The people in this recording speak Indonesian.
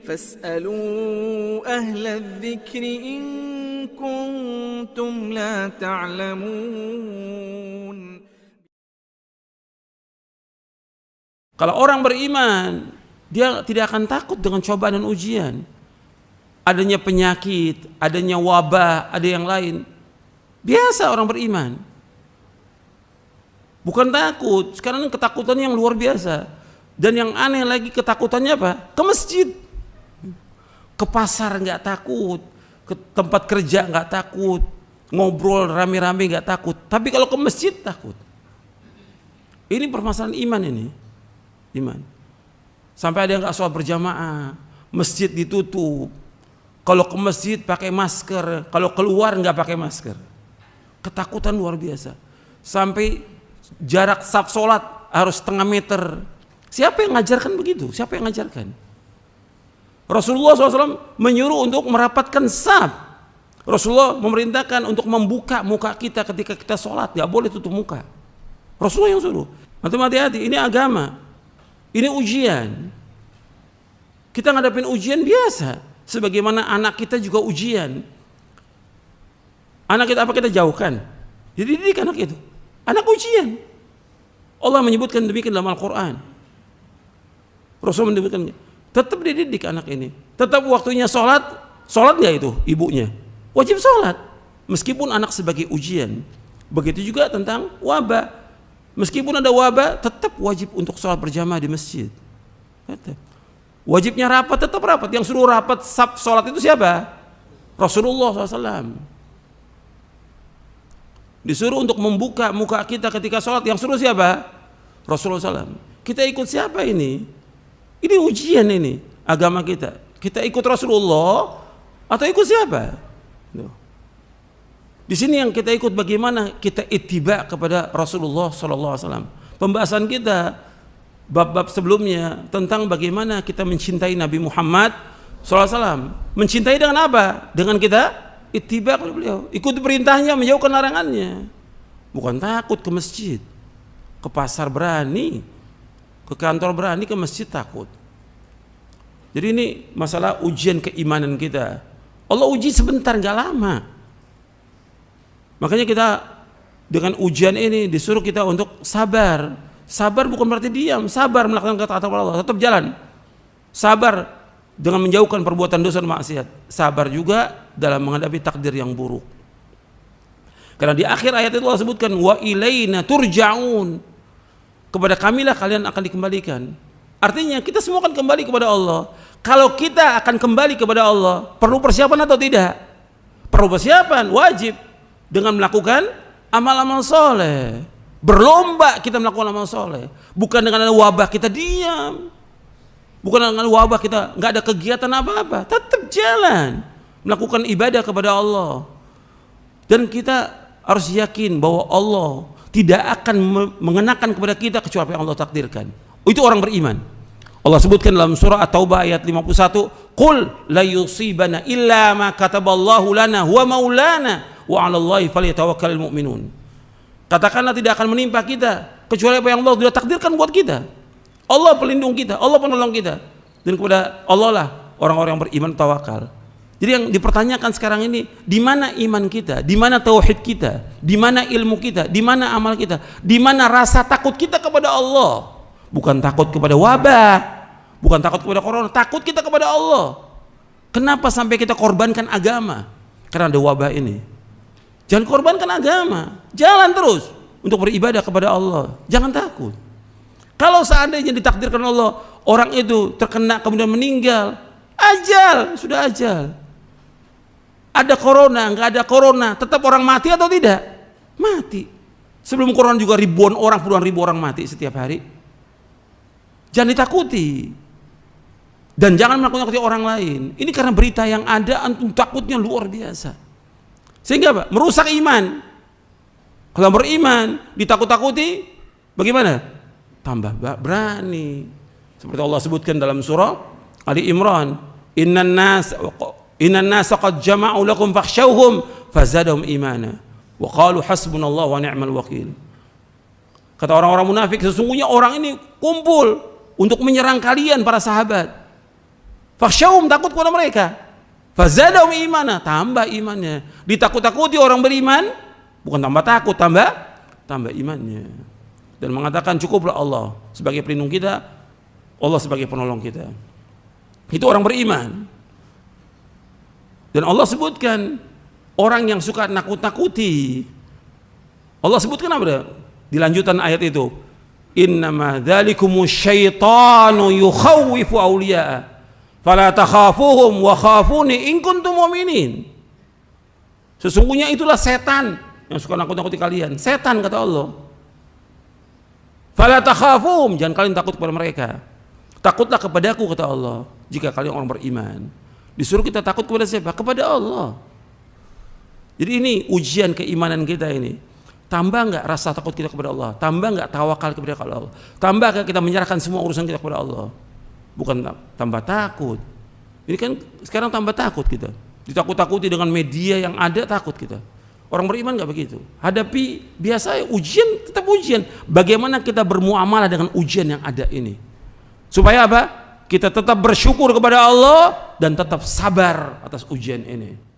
فاسألوا أهل الذكر إن كنتم لا تعلمون. Kalau orang beriman, dia tidak akan takut dengan cobaan dan ujian. Adanya penyakit, adanya wabah, ada yang lain. Biasa orang beriman. Bukan takut, sekarang ketakutannya yang luar biasa. Dan yang aneh lagi ketakutannya apa? Ke masjid. Ke pasar nggak takut, ke tempat kerja nggak takut, ngobrol rame-rame nggak takut. Tapi kalau ke masjid takut. Ini permasalahan iman ini. Iman. Sampai ada yang nggak sholat berjamaah, masjid ditutup. Kalau ke masjid pakai masker, kalau keluar nggak pakai masker. Ketakutan luar biasa. Sampai jarak saf sholat harus setengah meter. Siapa yang ngajarkan begitu? Siapa yang ngajarkan? Rasulullah SAW menyuruh untuk merapatkan saf. Rasulullah memerintahkan untuk membuka muka kita ketika kita sholat, nggak boleh tutup muka. Rasulullah yang suruh. Antum hati-hati, ini agama. Ini ujian. Kita ngadapin ujian biasa. Sebagaimana anak kita juga ujian. Anak kita apa kita jauhkan? Jadi didik anak itu. Anak ujian. Allah menyebutkan demikian dalam Al-Quran. Rasul menyebutkan, tetap dididik anak ini. Tetap waktunya sholat, sholat nggak itu ibunya? Wajib sholat. Meskipun anak sebagai ujian. Begitu juga tentang wabah. Meskipun ada wabah, tetap wajib untuk sholat berjamaah di masjid. Tetap. Wajibnya rapat, tetap rapat. Yang suruh rapat saf sholat itu siapa? Rasulullah SAW. Disuruh untuk membuka muka kita ketika sholat. Yang suruh siapa? Rasulullah SAW. Kita ikut siapa ini? Ini ujian ini agama kita. Kita ikut Rasulullah atau ikut siapa? Di sini yang kita ikut bagaimana kita ittiba kepada Rasulullah SAW. Pembahasan kita bab-bab sebelumnya tentang bagaimana kita mencintai Nabi Muhammad SAW. Mencintai dengan apa? Dengan kita ittiba kepada beliau, ikuti perintahnya, menjauhkan larangannya. Bukan takut ke masjid, ke pasar berani, ke kantor berani, ke masjid takut. Jadi ini masalah ujian keimanan kita. Allah uji sebentar, nggak lama. Makanya kita dengan ujian ini disuruh kita untuk sabar. Sabar bukan berarti diam, sabar melakukan kata-kata Allah, tetap jalan. Sabar dengan menjauhkan perbuatan dosa dan maksiat. Sabar juga dalam menghadapi takdir yang buruk. Karena di akhir ayat itu Allah sebutkan wa ilaina turja'un. Kepada kamilah kalian akan dikembalikan. Artinya kita semua akan kembali kepada Allah. Kalau kita akan kembali kepada Allah, perlu persiapan atau tidak? Perlu persiapan, wajib. Dengan melakukan amal-amal soleh. Berlomba kita melakukan amal soleh. Bukan dengan wabah kita diam. Bukan dengan wabah kita nggak ada kegiatan apa-apa. Tetap jalan melakukan ibadah kepada Allah. Dan kita harus yakin bahwa Allah tidak akan mengenakan kepada kita kecuali apa yang Allah takdirkan. Itu orang beriman. Allah sebutkan dalam surah At-Taubah ayat 51, "Qul la yusibana illa ma kataballahu lana huwa maulana wa 'alallahi falyatawakkalul mu'minun." Katakanlah tidak akan menimpa kita kecuali apa yang Allah sudah takdirkan buat kita. Allah pelindung kita, Allah penolong kita. Dan kepada Allah lah orang-orang yang beriman tawakal. Jadi yang dipertanyakan sekarang ini, di mana iman kita, di mana tauhid kita, di mana ilmu kita, di mana amal kita, di mana rasa takut kita kepada Allah. Bukan takut kepada wabah, bukan takut kepada corona, takut kita kepada Allah. Kenapa sampai kita korbankan agama? Karena ada wabah ini. Jangan korbankan agama, jalan terus untuk beribadah kepada Allah. Jangan takut. Kalau seandainya ditakdirkan Allah, orang itu terkena kemudian meninggal, ajal, sudah ajal. Ada corona, nggak ada corona, tetap orang mati atau tidak? Mati. Sebelum corona juga ribuan orang, puluhan ribu orang mati setiap hari. Jangan ditakuti. Dan jangan menakut-nakuti orang lain. Ini karena berita yang ada, antum takutnya luar biasa. Sehingga apa? Merusak iman. Kalau beriman, ditakut-takuti, bagaimana? Tambah berani. Seperti Allah sebutkan dalam surah Ali Imran, Innan nasa qad jama'u lakum fakhshawhum fazadahum imana wa qalu hasbunallahu wa ni'mal wakil. Kata orang-orang munafik, sesungguhnya orang ini kumpul untuk menyerang kalian para sahabat. Fakhsyawhum, takut kepada mereka. Fazadahum imana, tambah imannya. Ditakut-takuti orang beriman, bukan tambah takut, tambah imannya. Dan mengatakan cukuplah Allah sebagai pelindung kita, Allah sebagai penolong kita. Itu orang beriman. Dan Allah sebutkan orang yang suka nakut-nakuti. Allah sebutkan apa? Di lanjutan ayat itu, innama dzalikumus syaitanu yukhawwifu awliya'a fala takhafuhum wa khafuni in kuntum mu'minin. Sesungguhnya itulah setan yang suka nakut-nakuti kalian. Setan, kata Allah. Fala takhafuhum, jangan kalian takut kepada mereka. Takutlah kepadaku, kata Allah, jika kalian orang beriman. Disuruh kita takut kepada siapa? Kepada Allah. Jadi ini ujian keimanan kita ini. Tambah enggak rasa takut kita kepada Allah? Tambah enggak tawakal kepada Allah? Tambah enggak kita menyerahkan semua urusan kita kepada Allah? Bukan tambah takut. Ini kan sekarang tambah takut kita. Ditakut-takuti dengan media yang ada, takut kita. Orang beriman enggak begitu. Hadapi biasa ujian, tetap ujian. Bagaimana kita bermuamalah dengan ujian yang ada ini? Supaya apa? Kita tetap bersyukur kepada Allah dan tetap sabar atas ujian ini.